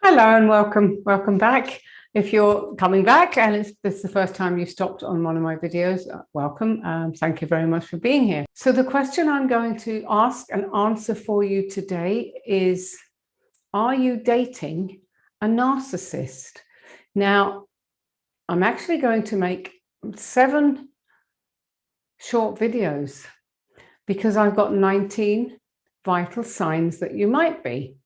Hello and welcome back. If you're coming back and this is the first time you stopped on one of my videos, welcome. Thank you very much for being here. So the question I'm going to ask and answer for you today is, are you dating a narcissist? Now, I'm actually going to make 7 short videos because I've got 19 vital signs that you might be.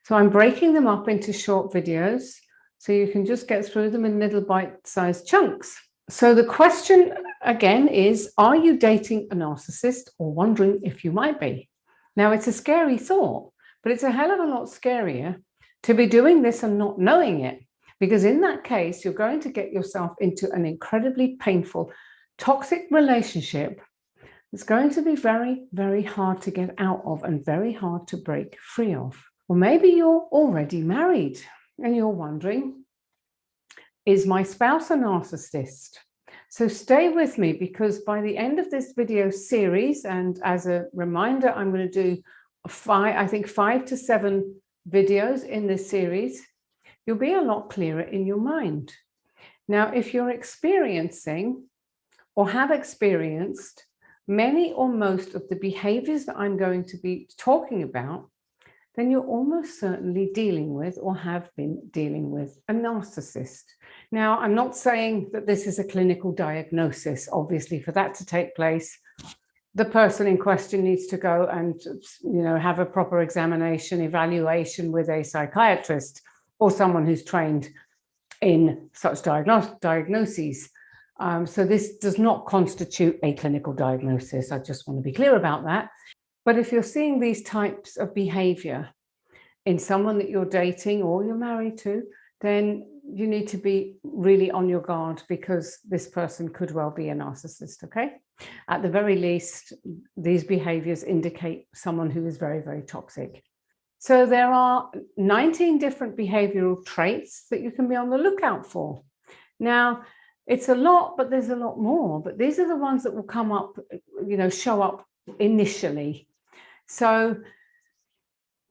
So I'm breaking them up into short videos so you can just get through them in little bite-sized chunks. So the question again is, are you dating a narcissist or wondering if you might be? Now, it's a scary thought, but it's a hell of a lot scarier to be doing this and not knowing it, because in that case, you're going to get yourself into an incredibly painful, toxic relationship. It's going to be very, very hard to get out of and very hard to break free of. Or maybe you're already married and you're wondering, is my spouse a narcissist? So stay with me, because by the end of this video series, and as a reminder, I'm going to do 5 to 7 videos in this series, you'll be a lot clearer in your mind. Now, if you're experiencing or have experienced many or most of the behaviors that I'm going to be talking about, then you're almost certainly dealing with or have been dealing with a narcissist. Now, I'm not saying that this is a clinical diagnosis. Obviously, for that to take place, the person in question needs to go and, have a proper examination, evaluation with a psychiatrist or someone who's trained in such diagnoses. So this does not constitute a clinical diagnosis. I just want to be clear about that. But if you're seeing these types of behavior in someone that you're dating or you're married to, then you need to be really on your guard, because this person could well be a narcissist, okay? At the very least, these behaviors indicate someone who is very, very toxic. So there are 19 different behavioral traits that you can be on the lookout for. Now, it's a lot, but there's a lot more. But these are the ones that will come up, show up initially. So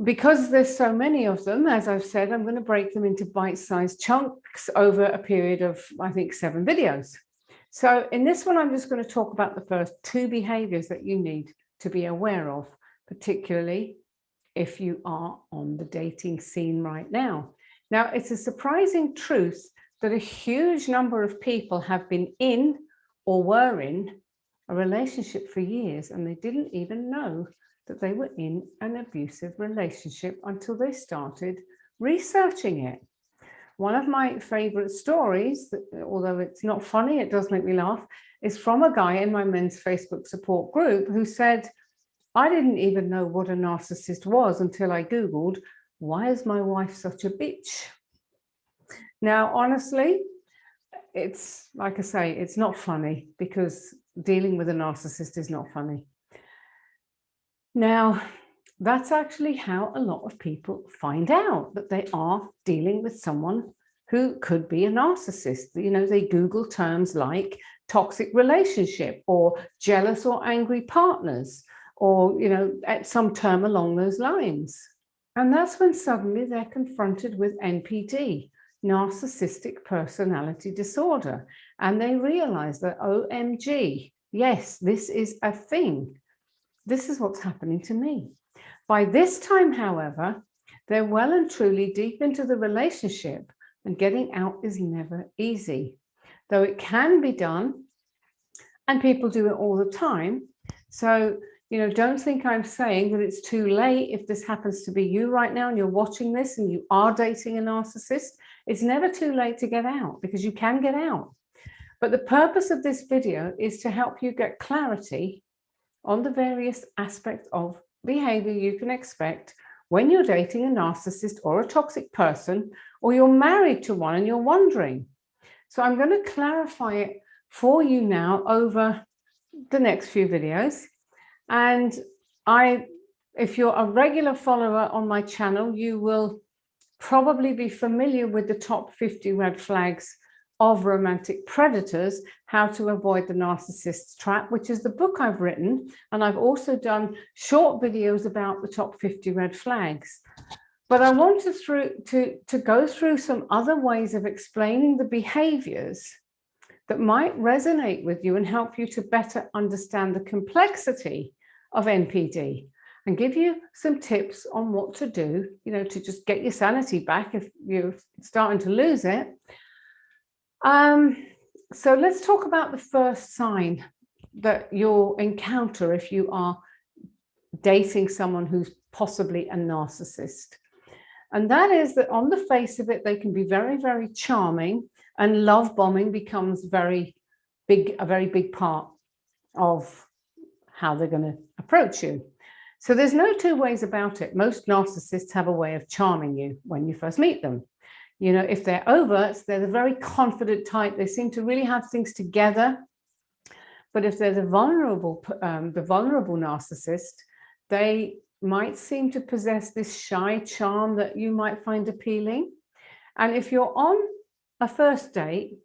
because there's so many of them, as I've said, I'm going to break them into bite-sized chunks over a period of, I think, 7 videos. So in this one, I'm just going to talk about the first 2 behaviors that you need to be aware of, particularly if you are on the dating scene right now. Now, it's a surprising truth that a huge number of people have been in or were in a relationship for years, and they didn't even know that they were in an abusive relationship until they started researching it. One of my favorite stories, although it's not funny, it does make me laugh, is from a guy in my men's Facebook support group who said, I didn't even know what a narcissist was until I Googled, why is my wife such a bitch? Now, honestly, it's like I say, it's not funny, because dealing with a narcissist is not funny. Now, that's actually how a lot of people find out that they are dealing with someone who could be a narcissist. They Google terms like toxic relationship or jealous or angry partners, or, at some term along those lines. And that's when suddenly they're confronted with NPD, narcissistic personality disorder. And they realize that, OMG, yes, this is a thing. This is what's happening to me. By this time, however, they're well and truly deep into the relationship, and getting out is never easy, though it can be done, and people do it all the time. So, don't think I'm saying that it's too late if this happens to be you right now and you're watching this and you are dating a narcissist. It's never too late to get out, because you can get out. But the purpose of this video is to help you get clarity on the various aspects of behavior you can expect when you're dating a narcissist or a toxic person, or you're married to one and you're wondering. So I'm going to clarify it for you now over the next few videos. And if you're a regular follower on my channel, you will probably be familiar with the top 50 red flags of romantic predators, How to Avoid the Narcissist's Trap, which is the book I've written. And I've also done short videos about the top 50 red flags. But I want to go through some other ways of explaining the behaviors that might resonate with you and help you to better understand the complexity of NPD, and give you some tips on what to do, to just get your sanity back if you're starting to lose it. So let's talk about the first sign that you'll encounter if you are dating someone who's possibly a narcissist. And that is that on the face of it, they can be very, very charming, and love bombing becomes a very big part of how they're going to approach you. So there's no two ways about it. Most narcissists have a way of charming you when you first meet them. If they're overts, they're the very confident type. They seem to really have things together. But if they're the vulnerable narcissist, they might seem to possess this shy charm that you might find appealing. And if you're on a first date,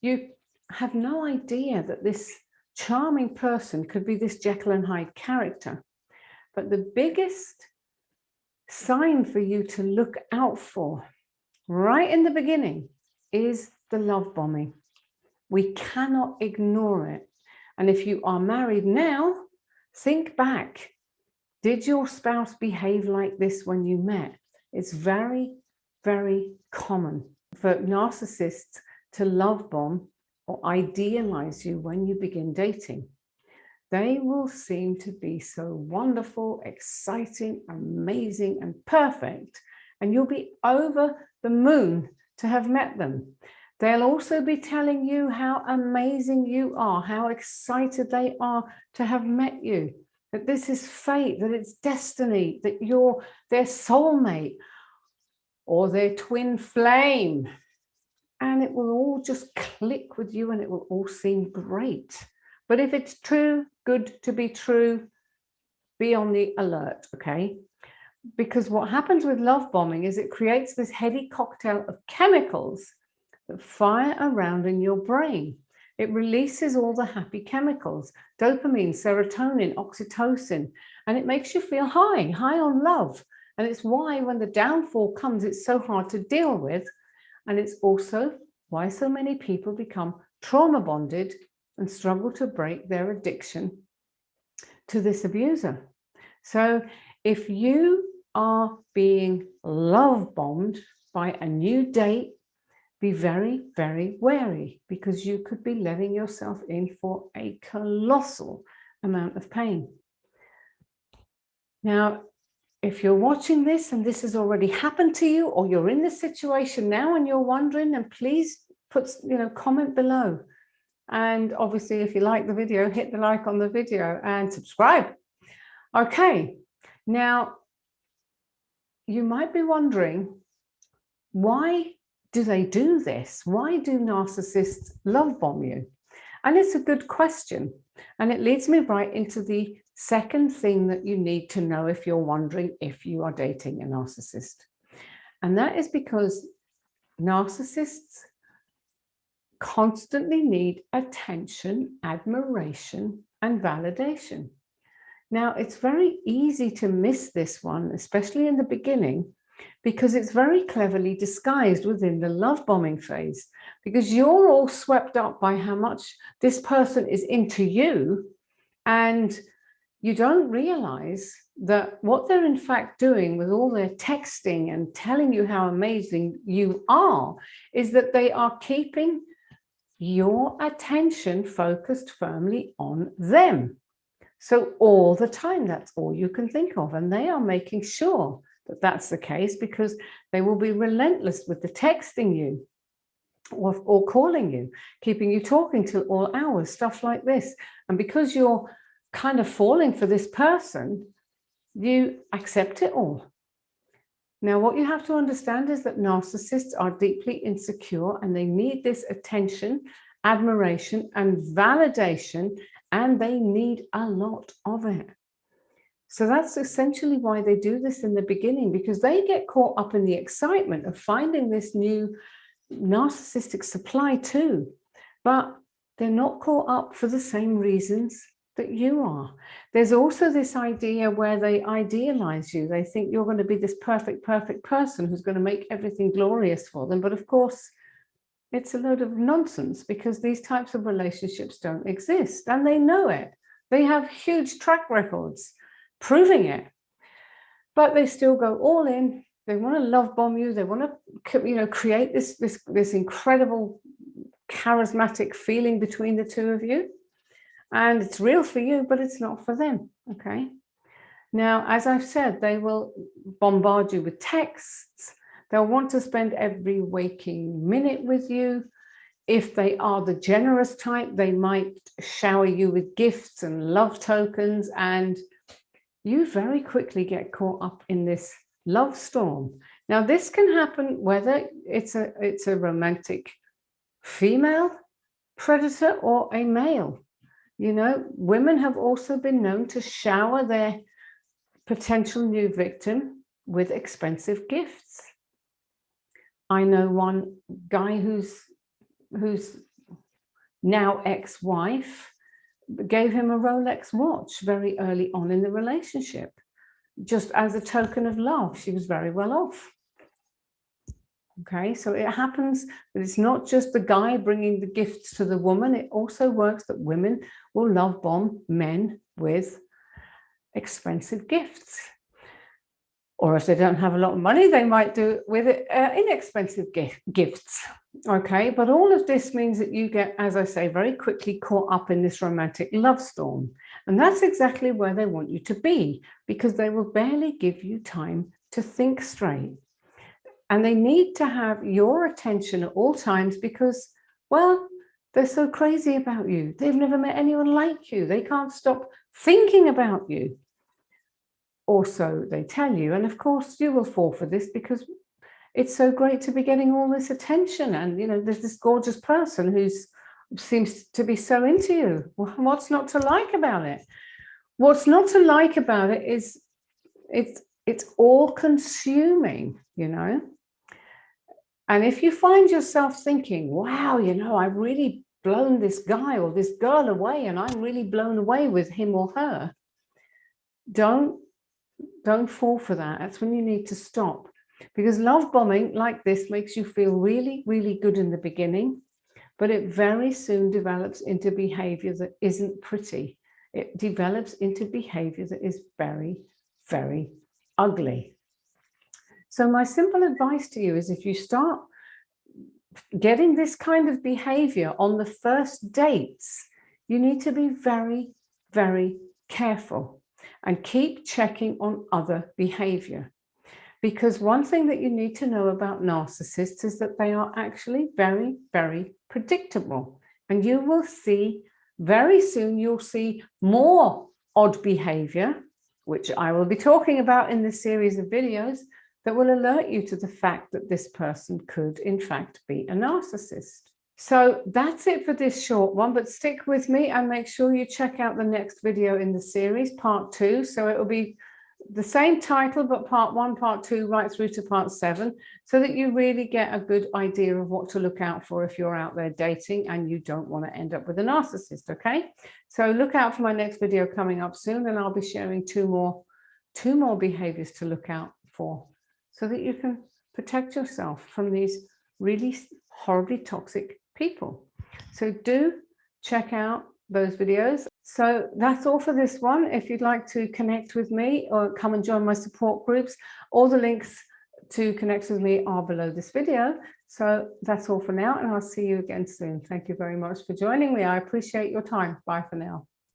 you have no idea that this charming person could be this Jekyll and Hyde character. But the biggest sign for you to look out for right in the beginning is the love bombing. We cannot ignore it. And if you are married now, think back. Did your spouse behave like this when you met? It's very, very common for narcissists to love bomb or idealize you when you begin dating. They will seem to be so wonderful, exciting, amazing, and perfect, and you'll be over the moon to have met them. They'll also be telling you how amazing you are, how excited they are to have met you, that this is fate, that it's destiny, that you're their soulmate or their twin flame. And it will all just click with you and it will all seem great. But if it's too good to be true, be on the alert, okay? Because what happens with love bombing is it creates this heady cocktail of chemicals that fire around in your brain. It releases all the happy chemicals, dopamine, serotonin, oxytocin, and it makes you feel high on love. And it's why when the downfall comes, it's so hard to deal with. And it's also why so many people become trauma bonded and struggle to break their addiction to this abuser. So if you are being love bombed by a new date, be very, very wary, because you could be letting yourself in for a colossal amount of pain. Now, if you're watching this and this has already happened to you, or you're in this situation now and you're wondering, then please put, comment below. And obviously, if you like the video, hit the like on the video and subscribe. Okay, now you might be wondering, why do they do this? Why do narcissists love bomb you? And it's a good question. And it leads me right into the second thing that you need to know if you're wondering if you are dating a narcissist. And that is because narcissists constantly need attention, admiration, and validation. Now, it's very easy to miss this one, especially in the beginning, because it's very cleverly disguised within the love bombing phase, because you're all swept up by how much this person is into you, and you don't realize that what they're in fact doing with all their texting and telling you how amazing you are is that they are keeping your attention focused firmly on them. So all the time, that's all you can think of. And they are making sure that that's the case, because they will be relentless with the texting you or calling you, keeping you talking till all hours, stuff like this. And because you're kind of falling for this person, you accept it all. Now, what you have to understand is that narcissists are deeply insecure, and they need this attention, admiration, and validation, and they need a lot of it. So that's essentially why they do this in the beginning, because they get caught up in the excitement of finding this new narcissistic supply too. But they're not caught up for the same reasons that you are. There's also this idea where they idealize you. They think you're going to be this perfect person who's going to make everything glorious for them. But of course, it's a load of nonsense, because these types of relationships don't exist, and they know it. They have huge track records proving it, but they still go all in. They want to love bomb you. They want to, create this incredible charismatic feeling between the two of you. And it's real for you, but it's not for them, okay? Now, as I've said, they will bombard you with texts. They'll want to spend every waking minute with you. If they are the generous type, they might shower you with gifts and love tokens, and you very quickly get caught up in this love storm. Now, this can happen whether it's a romantic female predator or a male. Women have also been known to shower their potential new victim with expensive gifts. I know one guy whose now ex-wife gave him a Rolex watch very early on in the relationship, just as a token of love. She was very well off. Okay, so it happens that it's not just the guy bringing the gifts to the woman. It also works that women will love bomb men with expensive gifts. Or if they don't have a lot of money, they might do it with inexpensive gifts. Okay, but all of this means that you get, as I say, very quickly caught up in this romantic love storm. And that's exactly where they want you to be, because they will barely give you time to think straight. And they need to have your attention at all times because, well, they're so crazy about you. They've never met anyone like you. They can't stop thinking about you. Or so they tell you. And of course, you will fall for this because it's so great to be getting all this attention. And, there's this gorgeous person who seems to be so into you. Well, what's not to like about it? What's not to like about it is it's all consuming, And if you find yourself thinking, wow, I've really blown this guy or this girl away and I'm really blown away with him or her, don't fall for that. That's when you need to stop, because love bombing like this makes you feel really, really good in the beginning, but it very soon develops into behavior that isn't pretty. It develops into behavior that is very, very ugly. So my simple advice to you is, if you start getting this kind of behavior on the first dates, you need to be very, very careful and keep checking on other behavior. Because one thing that you need to know about narcissists is that they are actually very, very predictable. And you will see very soon, you'll see more odd behavior, which I will be talking about in this series of videos, that will alert you to the fact that this person could, in fact, be a narcissist. So that's it for this short one, but stick with me and make sure you check out the next video in the series, part 2. So it will be the same title, but part 1, part 2, right through to part 7, so that you really get a good idea of what to look out for if you're out there dating and you don't want to end up with a narcissist, okay? So look out for my next video coming up soon, and I'll be sharing two more behaviors to look out for, so that you can protect yourself from these really horribly toxic people. So do check out those videos. So that's all for this one. If you'd like to connect with me or come and join my support groups, all the links to connect with me are below this video. So that's all for now, and I'll see you again soon. Thank you very much for joining me. I appreciate your time. Bye for now.